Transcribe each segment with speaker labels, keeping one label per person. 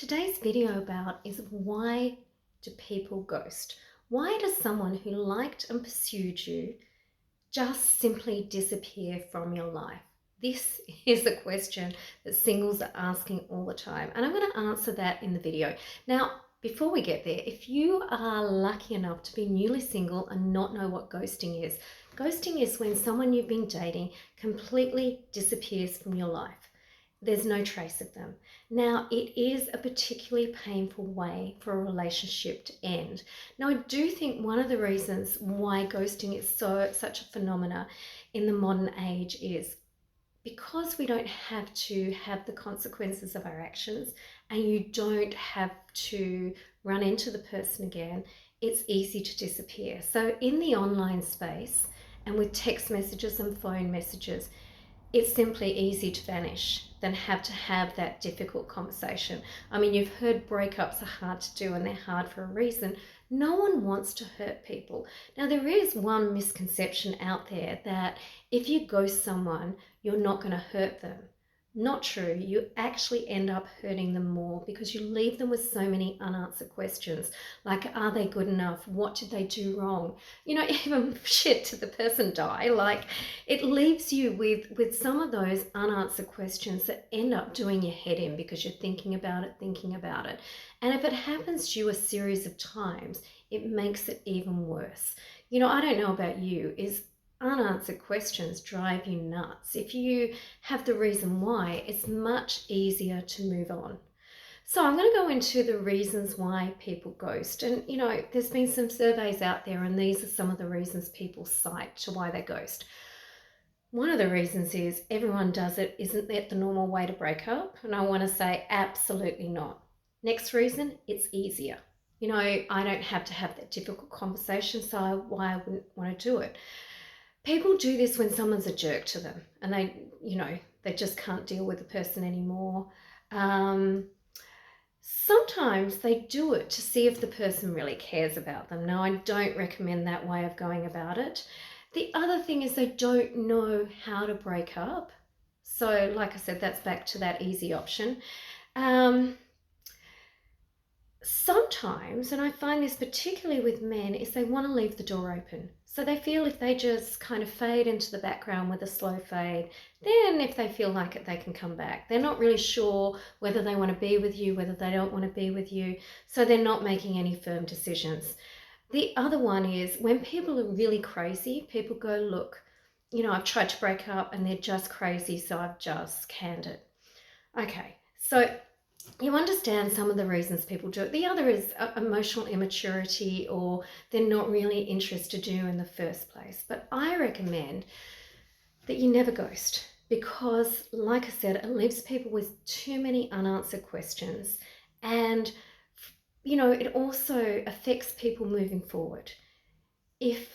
Speaker 1: Today's video about is why do people ghost? Why does someone who liked and pursued you just simply disappear from your life? This is a question that singles are asking all the time, and I'm going to answer that in the video. Now, before we get there, if you are lucky enough to be newly single and not know what ghosting is when someone you've been dating completely disappears from your life. There's no trace of them. Now, it is a particularly painful way for a relationship to end. Now, I do think one of the reasons why ghosting is such a phenomena in the modern age is because we don't have to have the consequences of our actions and you don't have to run into the person again, it's easy to disappear. So in the online space and with text messages and phone messages, it's simply easy to vanish than have to have that difficult conversation. I mean, you've heard breakups are hard to do and they're hard for a reason. No one wants to hurt people. Now, there is one misconception out there that if you ghost someone, you're not going to hurt them. Not true. You actually end up hurting them more because you leave them with so many unanswered questions. Like, are they good enough? What did they do wrong? Even shit, did the person die? Like, it leaves you with some of those unanswered questions that end up doing your head in because you're thinking about it. And if it happens to you a series of times, it makes it even worse. I don't know about you, is unanswered questions drive you nuts. If you have the reason why, it's much easier to move on. So I'm going to go into the reasons why people ghost. And, there's been some surveys out there, and these are some of the reasons people cite to why they ghost. One of the reasons is everyone does it. Isn't that the normal way to break up? And I want to say absolutely not. Next reason, it's easier. I don't have to have that difficult conversation, so why I wouldn't want to do it. People do this when someone's a jerk to them and they just can't deal with the person anymore. Sometimes they do it to see if the person really cares about them. Now, I don't recommend that way of going about it. The other thing is they don't know how to break up. So, like I said, that's back to that easy option. Sometimes, and I find this particularly with men, is they want to leave the door open. So they feel if they just kind of fade into the background with a slow fade, then if they feel like it, they can come back. They're not really sure whether they want to be with you, whether they don't want to be with you. So they're not making any firm decisions. The other one is when people are really crazy, people go, look, I've tried to break up and they're just crazy, so I've just canned it. Okay, so you understand some of the reasons people do it. The other is emotional immaturity, or they're not really interested in you in the first place. But I recommend that you never ghost because, like I said, it leaves people with too many unanswered questions. And, it also affects people moving forward. If,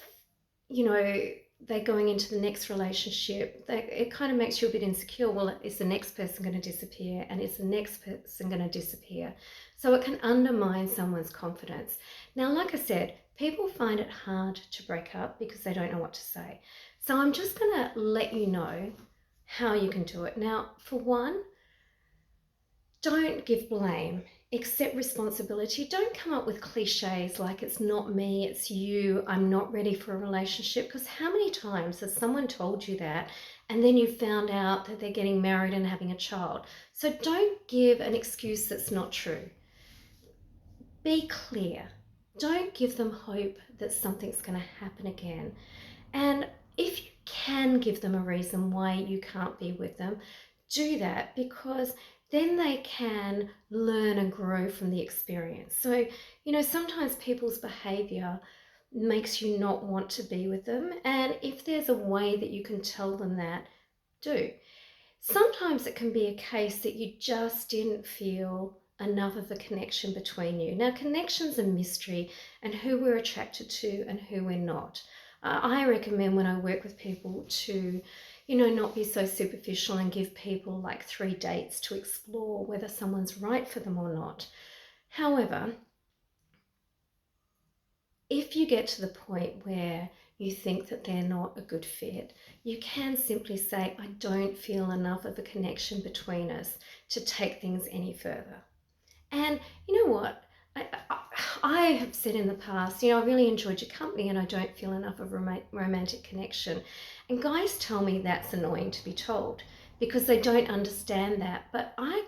Speaker 1: they're going into the next relationship, it kind of makes you a bit insecure. Well, is the next person going to disappear? And is the next person going to disappear? So it can undermine someone's confidence. Now, like I said, people find it hard to break up because they don't know what to say. So I'm just going to let you know how you can do it. Now, for one, don't give blame. Accept responsibility. Don't come up with cliches like it's not me, it's you, I'm not ready for a relationship. Because how many times has someone told you that and then you found out that they're getting married and having a child? So don't give an excuse that's not true. Be clear. Don't give them hope that something's going to happen again. And if you can give them a reason why you can't be with them, do that, because then they can learn and grow from the experience. So, sometimes people's behavior makes you not want to be with them. And if there's a way that you can tell them that, do. Sometimes it can be a case that you just didn't feel enough of a connection between you. Now, connection's a mystery, and who we're attracted to and who we're not. I recommend when I work with people to, not be so superficial and give people like 3 dates to explore whether someone's right for them or not. However, if you get to the point where you think that they're not a good fit, you can simply say, I don't feel enough of a connection between us to take things any further. And you know what? I have said in the past, I really enjoyed your company and I don't feel enough of romantic connection. And guys tell me that's annoying to be told because they don't understand that. But I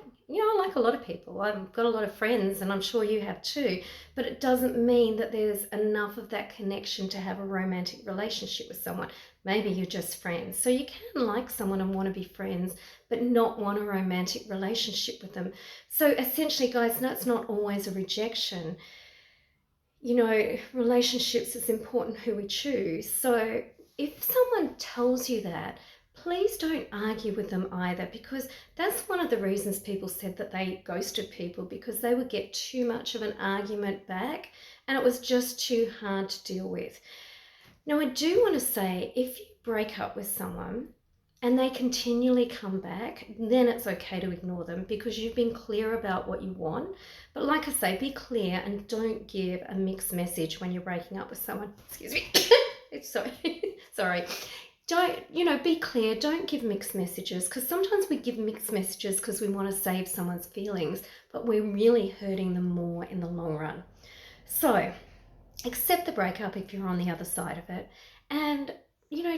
Speaker 1: like a lot of people. I've got a lot of friends and I'm sure you have too. But it doesn't mean that there's enough of that connection to have a romantic relationship with someone. Maybe you're just friends. So you can like someone and want to be friends, but not want a romantic relationship with them. So essentially, guys, that's not always a rejection. Relationships, is important who we choose. So if someone tells you that, please don't argue with them either, because that's one of the reasons people said that they ghosted people, because they would get too much of an argument back and it was just too hard to deal with. Now, I do want to say, if you break up with someone and they continually come back, then it's okay to ignore them because you've been clear about what you want. But like I say, be clear and don't give a mixed message when you're breaking up with someone. Excuse me. Sorry. Sorry. Don't, be clear. Don't give mixed messages, because sometimes we give mixed messages because we want to save someone's feelings, but we're really hurting them more in the long run. So, accept the breakup if you're on the other side of it, and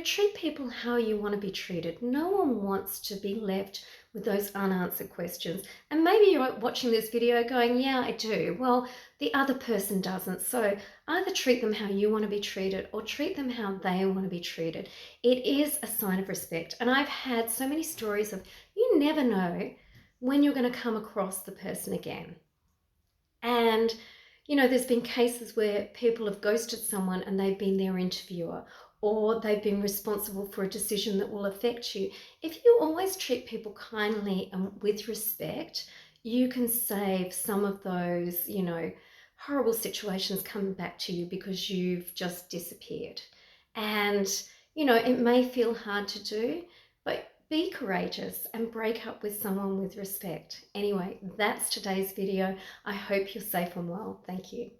Speaker 1: treat people how you want to be treated. No one wants to be left with those unanswered questions. And maybe you're watching this video going, yeah, I do. Well, the other person doesn't. So either treat them how you want to be treated or treat them how they want to be treated. It is a sign of respect. And I've had so many stories of, you never know when you're going to come across the person again. And there's been cases where people have ghosted someone and they've been their interviewer, or they've been responsible for a decision that will affect you. If you always treat people kindly and with respect, you can save some of those, horrible situations coming back to you because you've just disappeared. And, it may feel hard to do, but be courageous and break up with someone with respect. Anyway, that's today's video. I hope you're safe and well. Thank you.